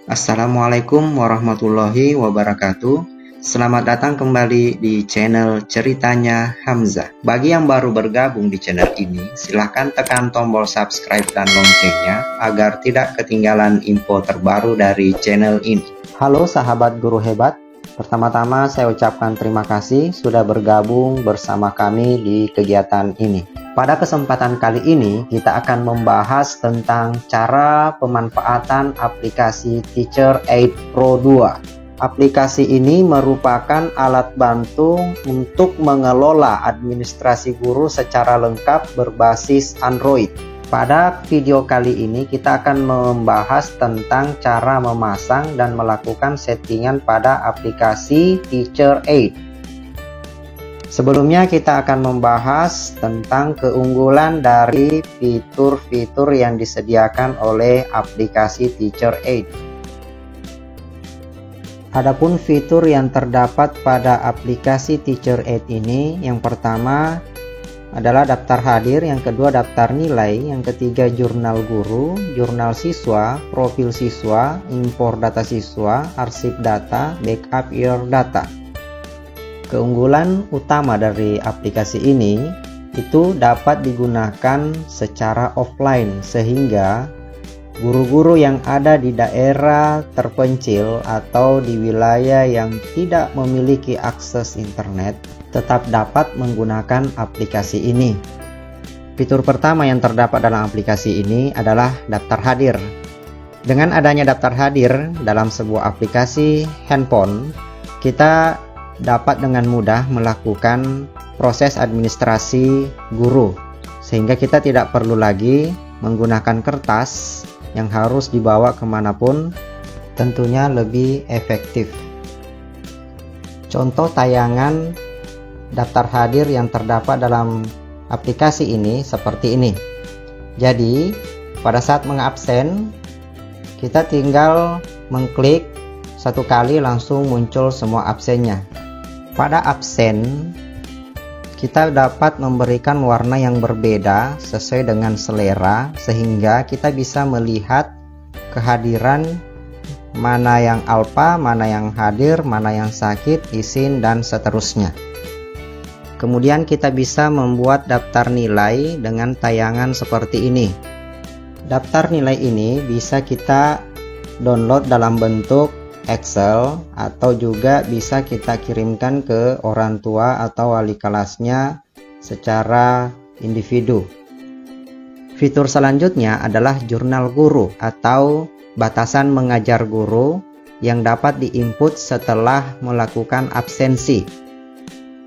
Assalamualaikum warahmatullahi wabarakatuh. Selamat datang kembali di channel Ceritanya Hamzah. Bagi yang baru bergabung di channel ini, silahkan tekan tombol subscribe dan loncengnya agar tidak ketinggalan info terbaru dari channel ini. Halo sahabat guru hebat, pertama-tama saya ucapkan terima kasih sudah bergabung bersama kami di kegiatan ini. Pada kesempatan kali ini, kita akan membahas tentang cara pemanfaatan aplikasi Teacher Aid Pro 2. Aplikasi ini merupakan alat bantu untuk mengelola administrasi guru secara lengkap berbasis Android. Pada video kali ini, kita akan membahas tentang cara memasang dan melakukan settingan pada aplikasi Teacher Aid. Sebelumnya kita akan membahas tentang keunggulan dari fitur-fitur yang disediakan oleh aplikasi Teacher Aid. Adapun fitur yang terdapat pada aplikasi Teacher Aid ini, yang pertama adalah daftar hadir, yang kedua daftar nilai, yang ketiga jurnal guru, jurnal siswa, profil siswa, impor data siswa, arsip data, backup your data. Keunggulan utama dari aplikasi ini itu dapat digunakan secara offline, sehingga guru-guru yang ada di daerah terpencil atau di wilayah yang tidak memiliki akses internet tetap dapat menggunakan aplikasi ini. Fitur pertama yang terdapat dalam aplikasi ini adalah daftar hadir. Dengan adanya daftar hadir dalam sebuah aplikasi handphone, kita dapat dengan mudah melakukan proses administrasi guru, sehingga kita tidak perlu lagi menggunakan kertas yang harus dibawa kemanapun, tentunya lebih efektif. Contoh tayangan daftar hadir yang terdapat dalam aplikasi ini seperti ini. Jadi pada saat mengabsen, kita tinggal mengklik satu kali langsung muncul semua absennya. Pada absen, kita dapat memberikan warna yang berbeda sesuai dengan selera, sehingga kita bisa melihat kehadiran mana yang alfa, mana yang hadir, mana yang sakit, izin, dan seterusnya. Kemudian kita bisa membuat daftar nilai dengan tayangan seperti ini. Daftar nilai ini bisa kita download dalam bentuk Excel atau juga bisa kita kirimkan ke orang tua atau wali kelasnya secara individu. Fitur selanjutnya adalah jurnal guru atau batasan mengajar guru yang dapat diinput setelah melakukan absensi.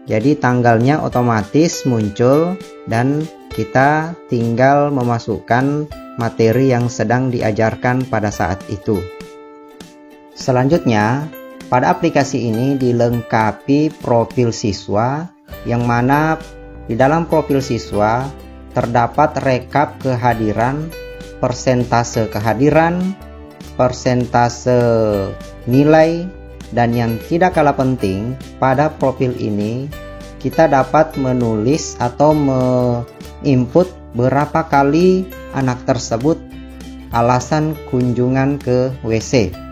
Jadi tanggalnya otomatis muncul dan kita tinggal memasukkan materi yang sedang diajarkan pada saat itu. Selanjutnya, pada aplikasi ini dilengkapi profil siswa, yang mana di dalam profil siswa terdapat rekap kehadiran, persentase kehadiran, persentase nilai, dan yang tidak kalah penting, pada profil ini kita dapat menulis atau menginput berapa kali anak tersebut alasan kunjungan ke WC.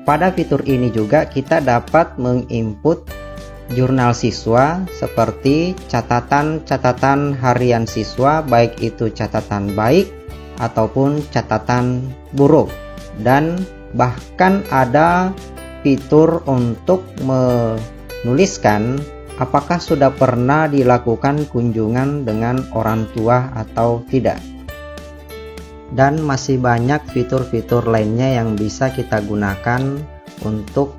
Pada fitur ini juga kita dapat menginput jurnal siswa seperti catatan-catatan harian siswa, baik itu catatan baik ataupun catatan buruk, dan bahkan ada fitur untuk menuliskan apakah sudah pernah dilakukan kunjungan dengan orang tua atau tidak. Dan masih banyak fitur-fitur lainnya yang bisa kita gunakan untuk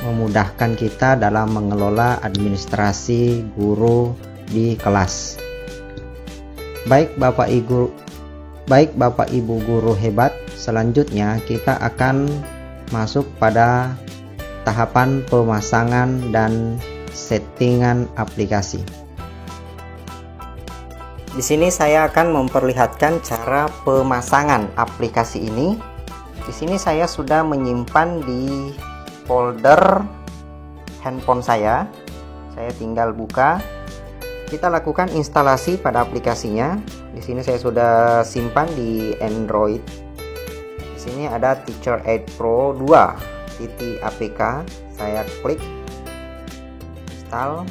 memudahkan kita dalam mengelola administrasi guru di kelas. Baik Bapak Ibu guru hebat, selanjutnya kita akan masuk pada tahapan pemasangan dan settingan aplikasi. Di sini saya akan memperlihatkan cara pemasangan aplikasi ini. Di sini saya sudah menyimpan di folder handphone saya tinggal buka. Kita lakukan instalasi pada aplikasinya. Di sini saya sudah simpan di Android. Di sini ada Teacher Aid Pro 2.apk. Saya klik install,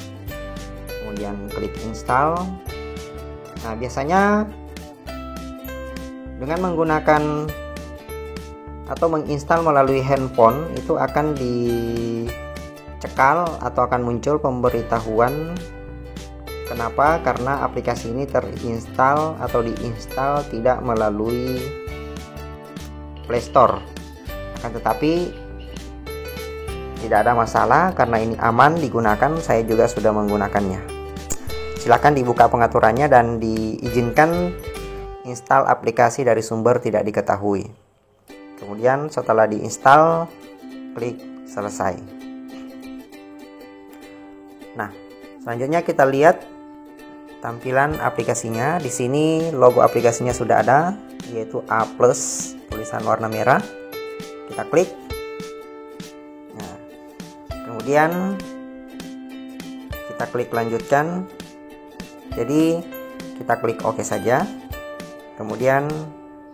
kemudian klik install. Nah, biasanya dengan menggunakan atau menginstal melalui handphone itu akan dicekal atau akan muncul pemberitahuan. Kenapa? Karena aplikasi ini terinstall atau diinstal tidak melalui Play Store. Akan tetapi tidak ada masalah karena ini aman digunakan. Saya juga sudah menggunakannya. Silakan dibuka pengaturannya dan diizinkan install aplikasi dari sumber tidak diketahui. Kemudian setelah diinstal, klik selesai. Nah, selanjutnya kita lihat tampilan aplikasinya. Di sini logo aplikasinya sudah ada, yaitu A+, tulisan warna merah. Kita klik. Nah, kemudian kita klik lanjutkan. Jadi kita klik OK saja. Kemudian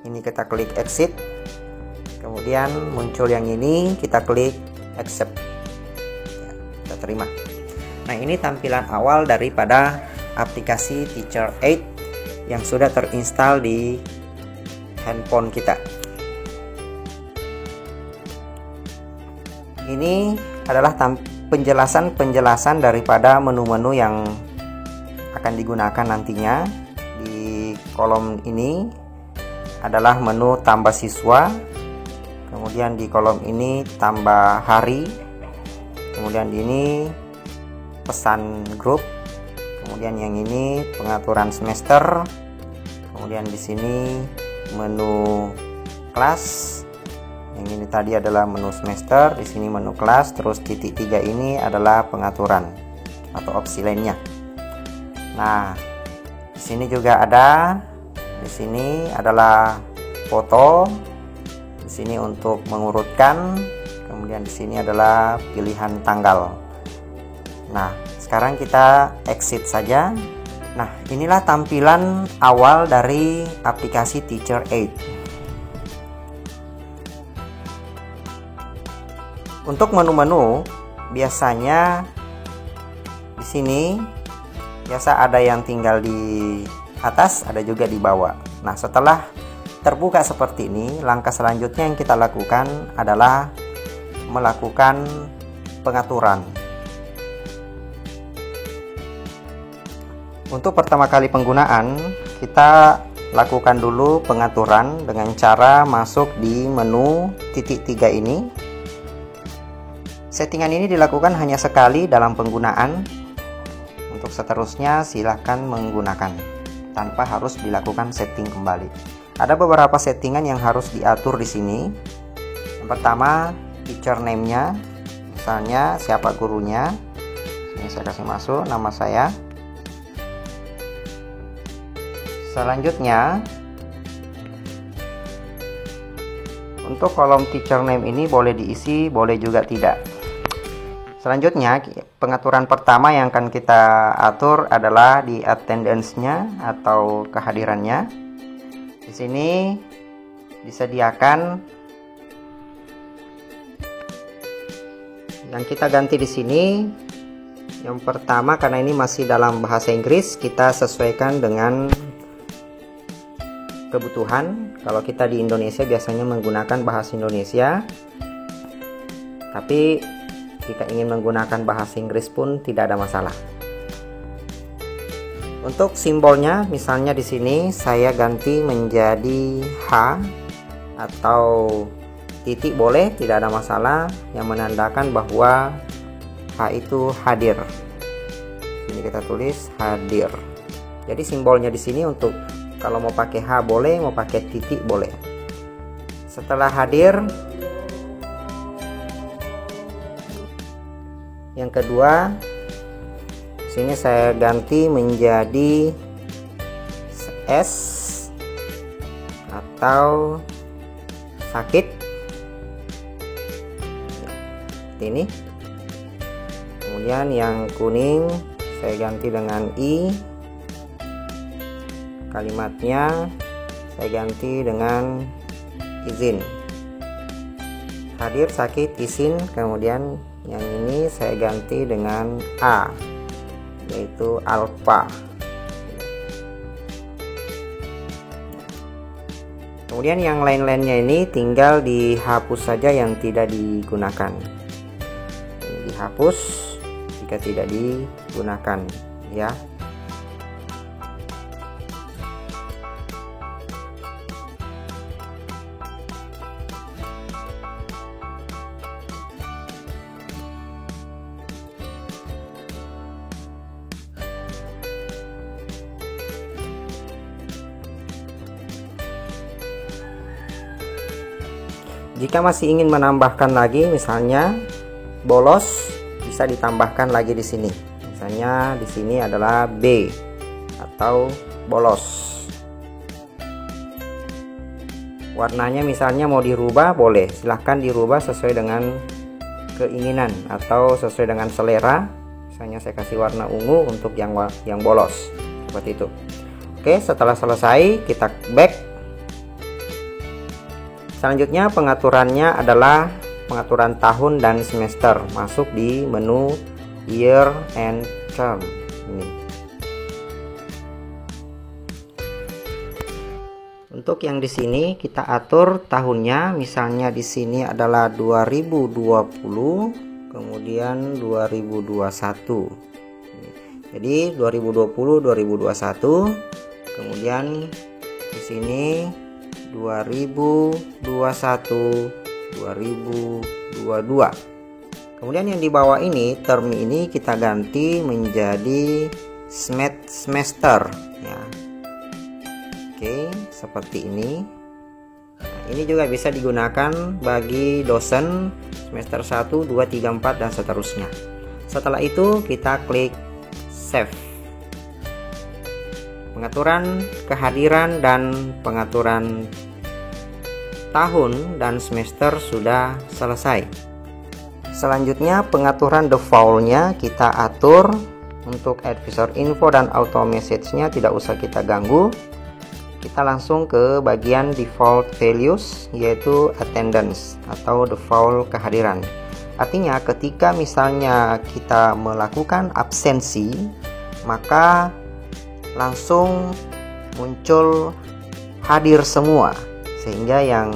ini kita klik exit. Kemudian muncul yang ini, kita klik accept. Ya, kita terima. Nah, ini tampilan awal daripada aplikasi Teacher Aid yang sudah terinstall di handphone kita. Ini adalah penjelasan daripada menu-menu yang akan digunakan nantinya. Di kolom ini adalah menu tambah siswa. Kemudian di kolom ini tambah hari. Kemudian di ini pesan grup. Kemudian yang ini pengaturan semester. Kemudian di sini menu kelas. Yang ini tadi adalah menu semester, di sini menu kelas, terus titik 3 ini adalah pengaturan atau opsi lainnya. Nah, di sini juga ada. Di sini adalah foto. Di sini untuk mengurutkan, kemudian di sini adalah pilihan tanggal. Nah, sekarang kita exit saja. Nah, inilah tampilan awal dari aplikasi Teacher Aid. Untuk menu-menu, biasanya di sini biasa ada yang tinggal di atas, ada juga di bawah. Nah, setelah terbuka seperti ini, langkah selanjutnya yang kita lakukan adalah melakukan pengaturan. Untuk pertama kali penggunaan, kita lakukan dulu pengaturan dengan cara masuk di menu titik 3 ini. Settingan ini dilakukan hanya sekali dalam penggunaan. Untuk seterusnya silahkan menggunakan tanpa harus dilakukan setting kembali. Ada beberapa settingan yang harus diatur di sini. Yang pertama, teacher name-nya. Misalnya siapa gurunya. Ini saya kasih masuk nama saya. Selanjutnya, untuk kolom teacher name ini boleh diisi, boleh juga tidak. Selanjutnya, pengaturan pertama yang akan kita atur adalah di attendance-nya atau kehadirannya. Di sini disediakan yang kita ganti di sini. Yang pertama, karena ini masih dalam bahasa Inggris, kita sesuaikan dengan kebutuhan. Kalau kita di Indonesia biasanya menggunakan bahasa Indonesia. Tapi jika ingin menggunakan bahasa Inggris pun tidak ada masalah. Untuk simbolnya, misalnya di sini saya ganti menjadi H atau titik boleh, tidak ada masalah, yang menandakan bahwa H itu hadir. Ini kita tulis hadir. Jadi simbolnya di sini untuk kalau mau pakai H boleh, mau pakai titik boleh. Setelah hadir, yang kedua, sini saya ganti menjadi S atau sakit. Ini. Kemudian yang kuning saya ganti dengan I. Kalimatnya saya ganti dengan izin. Hadir, sakit, izin. Kemudian yang ini saya ganti dengan A, yaitu alfa. Kemudian yang lain-lainnya ini tinggal dihapus saja yang tidak digunakan. Ini dihapus jika tidak digunakan, ya. Jika masih ingin menambahkan lagi, misalnya bolos, bisa ditambahkan lagi di sini. Misalnya di sini adalah B atau bolos. Warnanya misalnya mau dirubah, boleh. Silahkan dirubah sesuai dengan keinginan atau sesuai dengan selera. Misalnya saya kasih warna ungu untuk yang bolos, seperti itu. Oke, setelah selesai kita back. Selanjutnya pengaturannya adalah pengaturan tahun dan semester, masuk di menu year and term ini. Untuk yang di sini kita atur tahunnya, misalnya di sini adalah 2020, kemudian 2021. Jadi 2020 2021, kemudian di sini 2021 2022. Kemudian yang di bawah ini term ini kita ganti menjadi semester, ya. Oke, seperti ini. Nah, ini juga bisa digunakan bagi dosen semester 1, 2, 3, 4 dan seterusnya. Setelah itu kita klik save. Pengaturan kehadiran dan pengaturan tahun dan semester sudah selesai. Selanjutnya pengaturan default-nya kita atur. Untuk advisor info dan auto message-nya tidak usah kita ganggu. Kita langsung ke bagian default values, yaitu attendance atau default kehadiran. Artinya ketika misalnya kita melakukan absensi, maka langsung muncul hadir semua, sehingga yang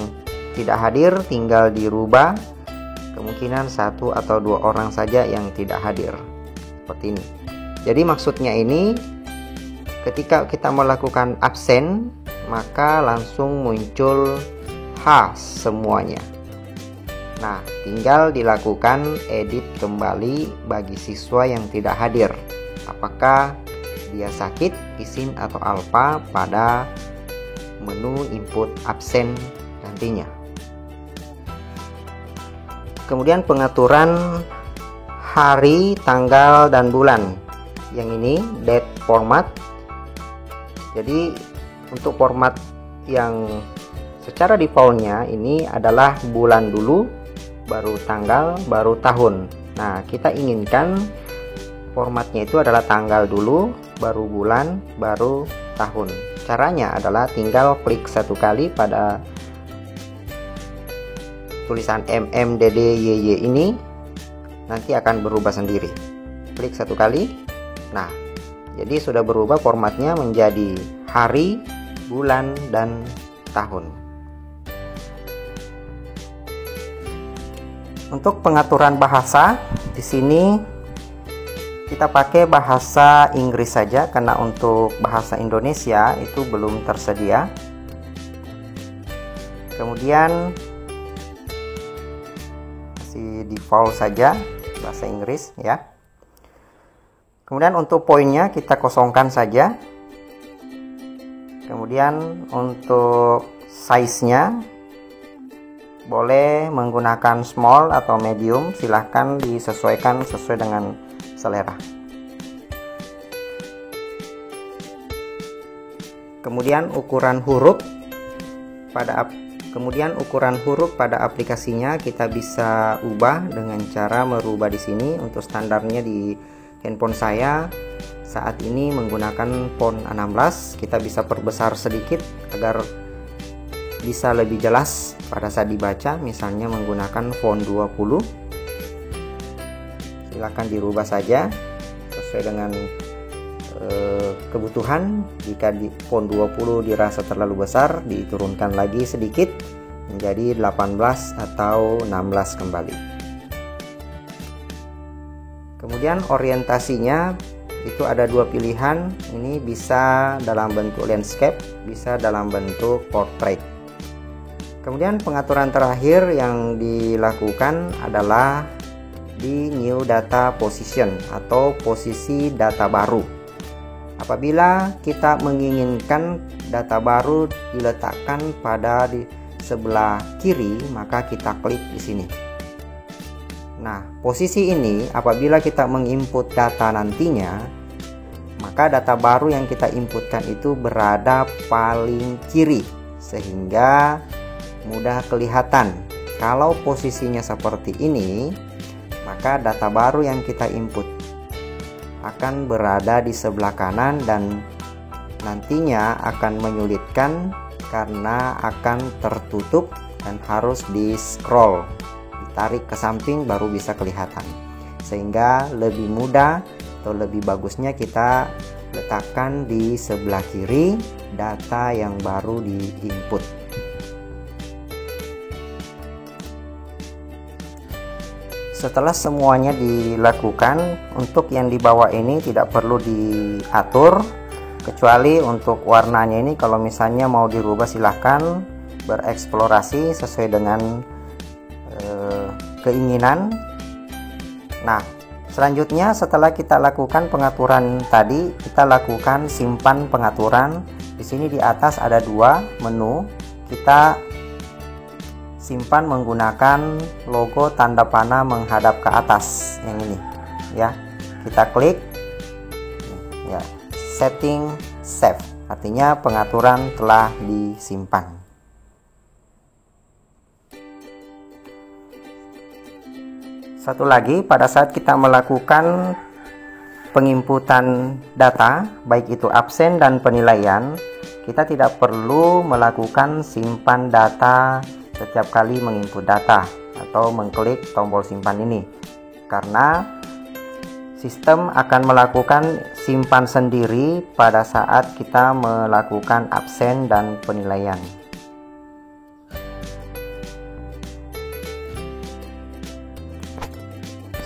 tidak hadir tinggal dirubah, kemungkinan 1 atau 2 orang saja yang tidak hadir, seperti ini. Jadi maksudnya ini, ketika kita melakukan absen, maka langsung muncul H semuanya. Nah, tinggal dilakukan edit kembali bagi siswa yang tidak hadir, apakah dia sakit, izin atau alfa pada menu input absen nantinya. Kemudian pengaturan hari, tanggal, dan bulan. Yang ini date format. Jadi untuk format yang secara defaultnya ini adalah bulan dulu, baru tanggal, baru tahun. Nah, kita inginkan formatnya itu adalah tanggal dulu, baru bulan, baru tahun. Caranya adalah tinggal klik satu kali pada tulisan MMDDYY ini, nanti akan berubah sendiri. Klik satu kali. Nah, jadi sudah berubah formatnya menjadi hari, bulan, dan tahun. Untuk pengaturan bahasa, di sini kita pakai bahasa Inggris saja karena untuk bahasa Indonesia itu belum tersedia. Kemudian masih default saja bahasa Inggris, ya. Kemudian untuk poinnya kita kosongkan saja. Kemudian untuk size-nya boleh menggunakan small atau medium, silahkan disesuaikan sesuai dengan selera. Kemudian ukuran huruf pada Kemudian ukuran huruf pada aplikasinya kita bisa ubah dengan cara merubah di sini. Untuk standarnya di handphone saya saat ini menggunakan font 16. Kita bisa perbesar sedikit agar bisa lebih jelas pada saat dibaca, misalnya menggunakan font 20. Silakan dirubah saja sesuai dengan kebutuhan. Jika di font 20 dirasa terlalu besar, diturunkan lagi sedikit menjadi 18 atau 16 kembali. Kemudian orientasinya itu ada dua pilihan. Ini bisa dalam bentuk landscape, bisa dalam bentuk portrait. Kemudian pengaturan terakhir yang dilakukan adalah di new data position atau posisi data baru. Apabila kita menginginkan data baru diletakkan pada di sebelah kiri, maka kita klik di sini. Nah, posisi ini apabila kita menginput data nantinya, maka data baru yang kita inputkan itu berada paling kiri sehingga mudah kelihatan. Kalau posisinya seperti ini, maka data baru yang kita input akan berada di sebelah kanan dan nantinya akan menyulitkan karena akan tertutup dan harus di scroll, ditarik ke samping baru bisa kelihatan. Sehingga lebih mudah atau lebih bagusnya kita letakkan di sebelah kiri data yang baru diinput. Setelah semuanya dilakukan, untuk yang di bawah ini tidak perlu diatur, kecuali untuk warnanya ini kalau misalnya mau dirubah silahkan bereksplorasi sesuai dengan keinginan. Nah, selanjutnya setelah kita lakukan pengaturan tadi, kita lakukan simpan pengaturan. Di sini di atas ada dua menu. Kita simpan menggunakan logo tanda panah menghadap ke atas yang ini ya. Kita klik ya, setting save, artinya pengaturan telah disimpan. Satu lagi, pada saat kita melakukan penginputan data baik itu absen dan penilaian, kita tidak perlu melakukan simpan data setiap kali menginput data atau mengklik tombol simpan ini, karena sistem akan melakukan simpan sendiri pada saat kita melakukan absen dan penilaian.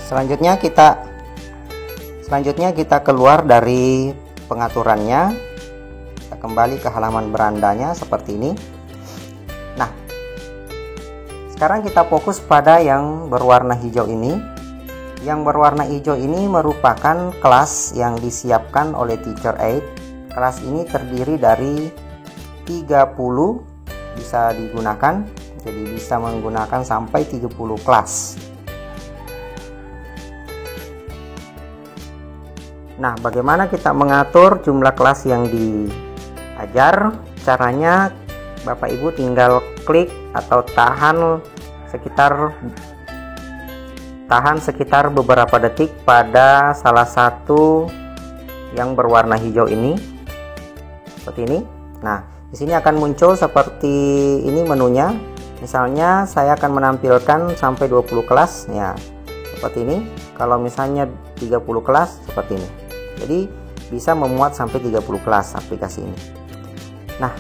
Selanjutnya kita keluar dari pengaturannya, kita kembali ke halaman berandanya seperti ini. Nah, sekarang kita fokus pada yang berwarna hijau ini. Yang berwarna hijau ini merupakan kelas yang disiapkan oleh Teacher Aid. Kelas ini terdiri dari 30 bisa digunakan, jadi bisa menggunakan sampai 30 kelas. Nah, bagaimana kita mengatur jumlah kelas yang diajar? Caranya Bapak Ibu tinggal klik atau tahan sekitar beberapa detik pada salah satu yang berwarna hijau ini, seperti ini. Nah, di sini akan muncul seperti ini menunya. Misalnya saya akan menampilkan sampai 20 kelas ya, seperti ini. Kalau misalnya 30 kelas seperti ini. Jadi bisa memuat sampai 30 kelas aplikasi ini. Nah,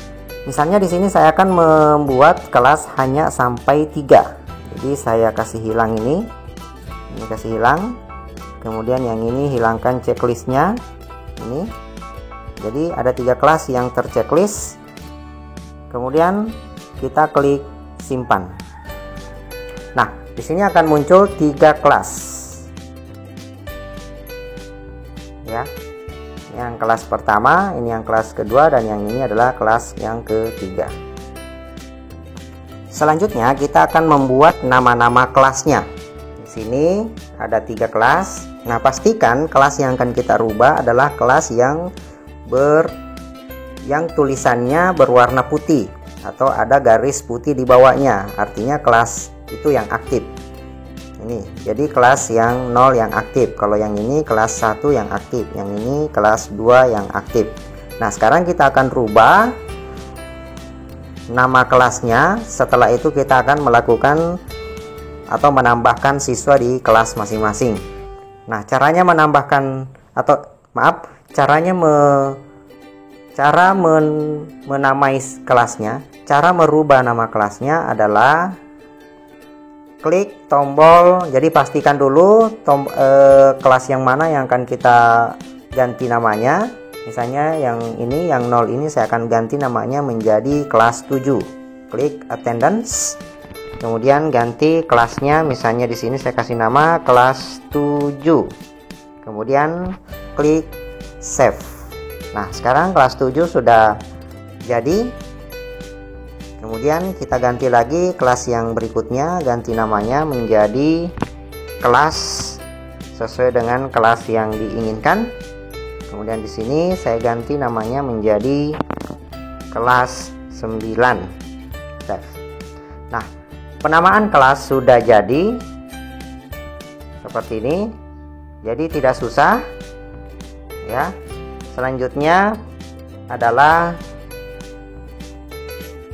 misalnya di sini saya akan membuat kelas hanya sampai 3. Jadi saya kasih hilang ini kasih hilang. Kemudian yang ini hilangkan checklistnya. Ini. Jadi ada 3 kelas yang terchecklist. Kemudian kita klik simpan. Nah, di sini akan muncul 3 kelas. Ya. Yang kelas pertama, ini yang kelas kedua, dan yang ini adalah kelas yang ketiga. Selanjutnya kita akan membuat nama-nama kelasnya. Di sini ada 3 kelas. Nah, pastikan kelas yang akan kita rubah adalah kelas yang tulisannya berwarna putih. atau ada garis putih di bawahnya, artinya kelas itu yang aktif. Ini jadi kelas yang 0 yang aktif. Kalau yang ini kelas 1 yang aktif, yang ini kelas 2 yang aktif. Nah, sekarang kita akan rubah nama kelasnya. Setelah itu kita akan melakukan atau menambahkan siswa di kelas masing-masing. Nah, caranya menambahkan menamai kelasnya, cara merubah nama kelasnya adalah klik tombol. Jadi pastikan dulu kelas yang mana yang akan kita ganti namanya. Misalnya yang ini, yang 0 ini saya akan ganti namanya menjadi kelas 7. Klik attendance. Kemudian ganti kelasnya, misalnya di sini saya kasih nama kelas 7. Kemudian klik save. Nah, sekarang kelas 7 sudah jadi. Kemudian kita ganti lagi kelas yang berikutnya, ganti namanya menjadi kelas sesuai dengan kelas yang diinginkan. Kemudian di sini saya ganti namanya menjadi kelas 9. Nah, penamaan kelas sudah jadi seperti ini. Jadi tidak susah ya. Selanjutnya adalah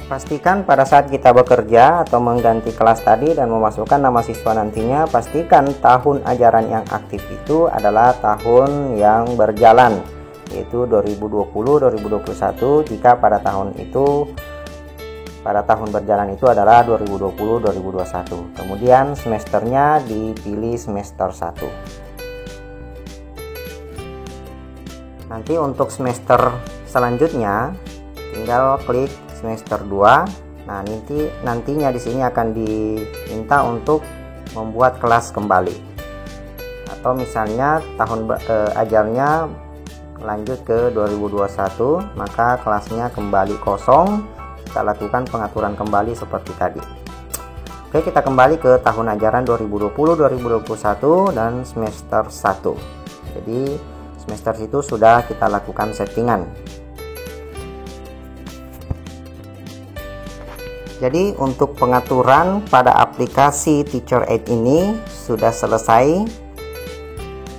pastikan pada saat kita bekerja atau mengganti kelas tadi dan memasukkan nama siswa nantinya, pastikan tahun ajaran yang aktif itu adalah tahun yang berjalan, yaitu 2020-2021. Jika pada tahun berjalan itu adalah 2020-2021. Kemudian semesternya dipilih semester 1. Nanti untuk semester selanjutnya tinggal klik semester 2. Nah, nantinya di sini akan diminta untuk membuat kelas kembali. Atau misalnya tahun ajarnya lanjut ke 2021, maka kelasnya kembali kosong. Kita lakukan pengaturan kembali seperti tadi. Oke, kita kembali ke tahun ajaran 2020-2021 dan semester 1. Jadi semester itu sudah kita lakukan settingan. Jadi untuk pengaturan pada aplikasi Teacher Aid ini sudah selesai.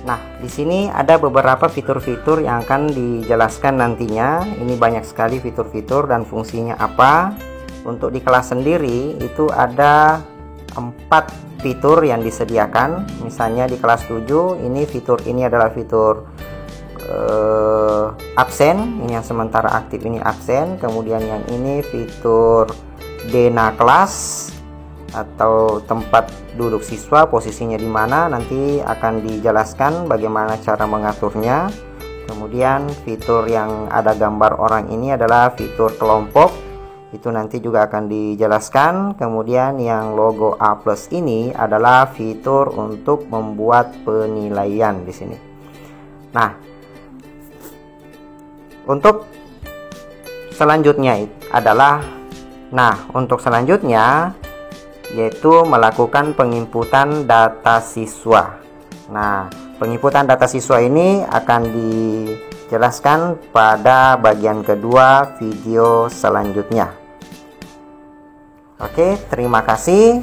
Nah, di sini ada beberapa fitur-fitur yang akan dijelaskan nantinya. Ini banyak sekali fitur-fitur dan fungsinya apa. Untuk di kelas sendiri itu ada 4 fitur yang disediakan. Misalnya di kelas 7 ini fitur ini adalah fitur absen. Ini yang sementara aktif ini absen. Kemudian yang ini fitur Dena kelas atau tempat duduk siswa, posisinya di mana, nanti akan dijelaskan bagaimana cara mengaturnya. Kemudian fitur yang ada gambar orang ini adalah fitur kelompok, itu nanti juga akan dijelaskan. Kemudian yang logo A+ ini adalah fitur untuk membuat penilaian di sini. Nah, untuk selanjutnya yaitu melakukan penginputan data siswa. Nah, penginputan data siswa ini akan dijelaskan pada bagian kedua video selanjutnya. Oke, terima kasih.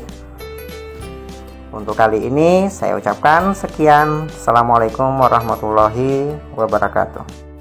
Untuk kali ini saya ucapkan sekian. Assalamualaikum warahmatullahi wabarakatuh.